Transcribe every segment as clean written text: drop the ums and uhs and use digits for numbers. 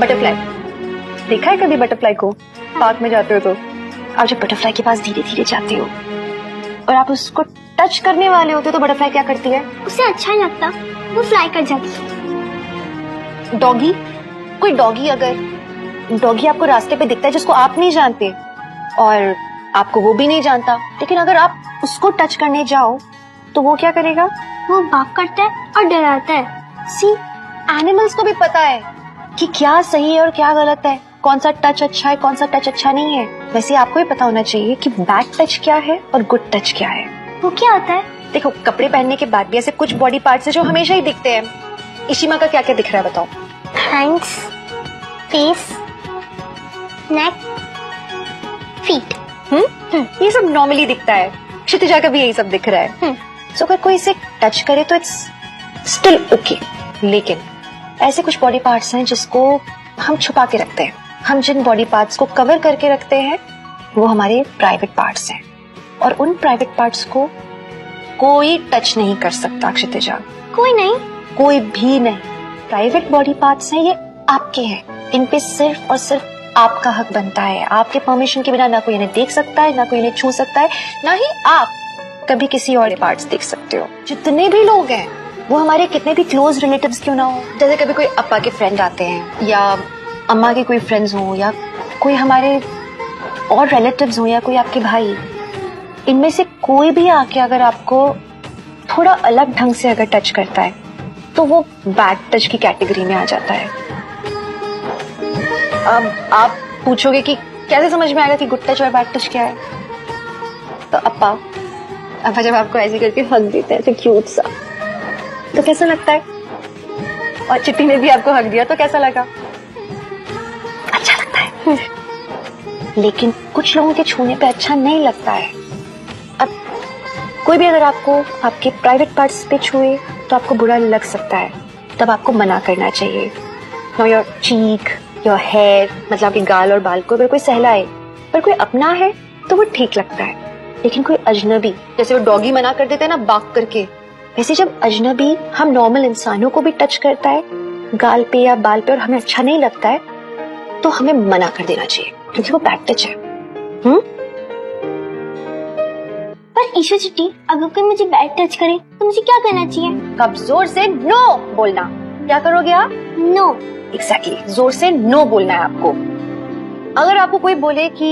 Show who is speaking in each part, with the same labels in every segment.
Speaker 1: Butterfly देखा है कभी बटरफ्लाई को? पार्क में जाते हो तो आप जब बटरफ्लाई के पास धीरे धीरे जाते हो और आप उसको टच करने वाले होते हो तो बटरफ्लाई क्या करती है?
Speaker 2: उसे अच्छा नहीं लगता, वो फ्लाई कर जाती है।
Speaker 1: डॉगी, कोई डॉगी अगर डॉगी आपको रास्ते पे दिखता है जिसको आप नहीं जानते और आपको वो भी नहीं जानता, लेकिन अगर आप उसको टच करने जाओ तो वो क्या करेगा?
Speaker 2: वो बात करता है और डराता है।
Speaker 1: सी, एनिमल्स को भी पता है कि क्या सही है और क्या गलत है, कौन सा टच अच्छा है, कौन सा टच अच्छा नहीं है। वैसे आपको भी पता होना चाहिए कि बैड टच क्या है और गुड टच क्या है।
Speaker 2: वो क्या होता है?
Speaker 1: देखो, कपड़े पहनने के बाद भी ऐसे कुछ बॉडी पार्ट्स है जो हमेशा ही दिखते हैं। इशिमा का क्या क्या दिख रहा है बताओ?
Speaker 2: हैंड्स, फेस, नेक, फीट।
Speaker 1: ये सब नॉर्मली दिखता है। क्षितिजा का भी यही सब दिख रहा है। सो अगर कोई इसे टच करे तो इट्स स्टिल ओके, लेकिन ऐसे कुछ बॉडी पार्ट्स हैं जिसको हम छुपा के रखते हैं। हम जिन बॉडी पार्ट्स को कवर करके रखते हैं वो हमारे प्राइवेट पार्ट्स हैं और उन प्राइवेट पार्ट्स को कोई टच नहीं कर सकता। क्षितिजा,
Speaker 2: कोई नहीं?
Speaker 1: कोई भी नहीं। प्राइवेट बॉडी पार्ट्स हैं, ये आपके हैं। इन पे सिर्फ और सिर्फ आपका हक बनता है। आपके परमिशन के बिना ना कोई इन्हें देख सकता है, ना कोई इन्हें छू सकता है, ना ही आप कभी किसी और पार्ट्स देख सकते हो। जितने भी लोग हैं वो हमारे कितने भी क्लोज रिलेटिव्स क्यों ना हो, जैसे कभी कोई अप्पा के फ्रेंड आते हैं या अम्मा के कोई फ्रेंड्स हो या कोई हमारे और रिलेटिव्स हो या कोई आपके भाई, इनमें से कोई भी आके अगर आपको थोड़ा अलग ढंग से अगर टच करता है तो वो बैड टच की कैटेगरी में आ जाता है। अब आप पूछोगे कि कैसे समझ में आएगा कि गुड टच और बैड टच क्या है? तो अप्पा जब आपको ऐसे करके हक देते हैं तो क्यूट सा, तो कैसा लगता है? और चिट्टी ने भी आपको हक दिया तो कैसा लगा? अच्छा लगता है। लेकिन कुछ लोगों के छूने पे अच्छा नहीं लगता है। अब कोई भी अगर आपको आपके प्राइवेट पार्ट्स पे छुए तो आपको बुरा लग सकता है, तब आपको मना करना चाहिए। No your cheek, your hair, मतलब आपके गाल और बाल को अगर कोई सहलाए, पर कोई अपना है तो वो ठीक लगता है। लेकिन कोई अजनबी, जैसे वो डॉगी मना कर देता है ना बाक करके, वैसे जब अजनबी हम नॉर्मल इंसानों को भी टच करता है गाल पे या बाल पे और हमें अच्छा नहीं लगता है तो हमें मना कर देना चाहिए, क्योंकि वो बैड टच है।
Speaker 2: पर ईशू चिट्टी, अगर कोई मुझे बैड टच करे तो मुझे क्या करना चाहिए?
Speaker 1: कब जोर से नो बोलना। क्या करोगे आप?
Speaker 2: नो।
Speaker 1: एग्जैक्टली, जोर से नो बोलना है आपको। अगर आपको कोई बोले कि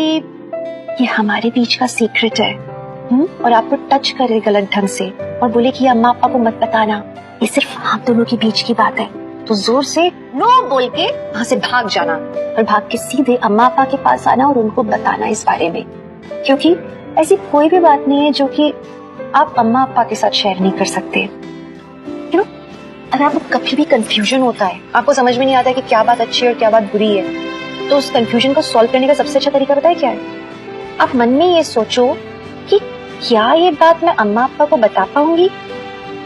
Speaker 1: ये हमारे बीच का सीक्रेट है और आपको टच करे गलत ढंग से और बोले कि अम्मा पापा को मत बताना, ये सिर्फ हम दोनों के बीच की बात है, तो जोर से नो बोल के वहां से भाग जाना और भाग के सीधे अम्मा पापा के पास आना और उनको बताना इस बारे में। क्योंकि ऐसी कोई भी बात नहीं है जो कि आप अम्मा पापा के साथ शेयर नहीं कर सकते। क्यों? अगर आपको कभी भी कंफ्यूजन होता है, आपको समझ में नहीं आता है कि क्या बात अच्छी है और क्या बात बुरी है, तो उस कंफ्यूजन को सॉल्व करने का सबसे अच्छा तरीका पता है क्या है? आप मन में ये सोचो कि क्या ये बात मैं अम्मा पापा को बता पाऊंगी?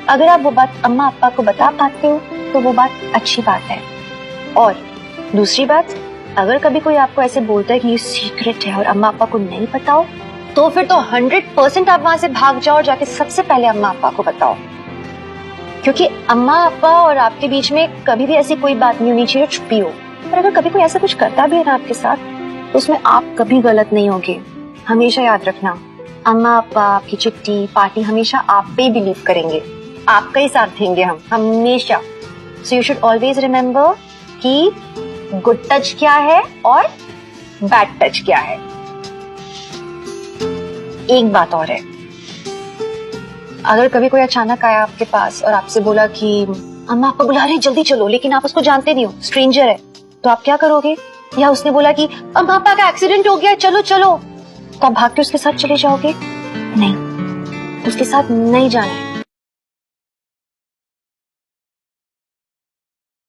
Speaker 1: अगर आप वो बात अम्मा पापा को बता पाते हो तो वो बात अच्छी बात है। और दूसरी बात, अगर कभी कोई आपको ऐसे बोलता है कि ये सीक्रेट है और अम्मा पापा को नहीं बताओ, तो फिर तो 100% आप वहां से भाग जाओ और जाके सबसे पहले अम्मा पापा को बताओ। क्योंकि अम्मा पापा और आपके बीच में कभी भी ऐसी कोई बात नहीं होनी चाहिए जो छुपी हो। और अगर कभी कोई ऐसा कुछ करता भी है ना आपके साथ, तो उसमें आप कभी गलत नहीं होगे। हमेशा याद रखना, अम्मा पापा, आपकी चिट्टी, पार्टी हमेशा आप पे बिलीव करेंगे, आपका ही साथ देंगे हम हमेशा। So you should always remember कि गुड टच क्या है और बैड टच क्या है। एक बात और है, अगर कभी कोई अचानक आया आपके पास और आपसे बोला कि अम्मा पापा बुला रहे हैं जल्दी चलो, लेकिन आप उसको जानते नहीं हो, स्ट्रेंजर है, तो आप क्या करोगे? या उसने बोला कि अम्मा पापा का एक्सीडेंट हो गया चलो चलो, तो आप भाग के उसके साथ चले जाओगे? नहीं, उसके साथ नहीं जाना है।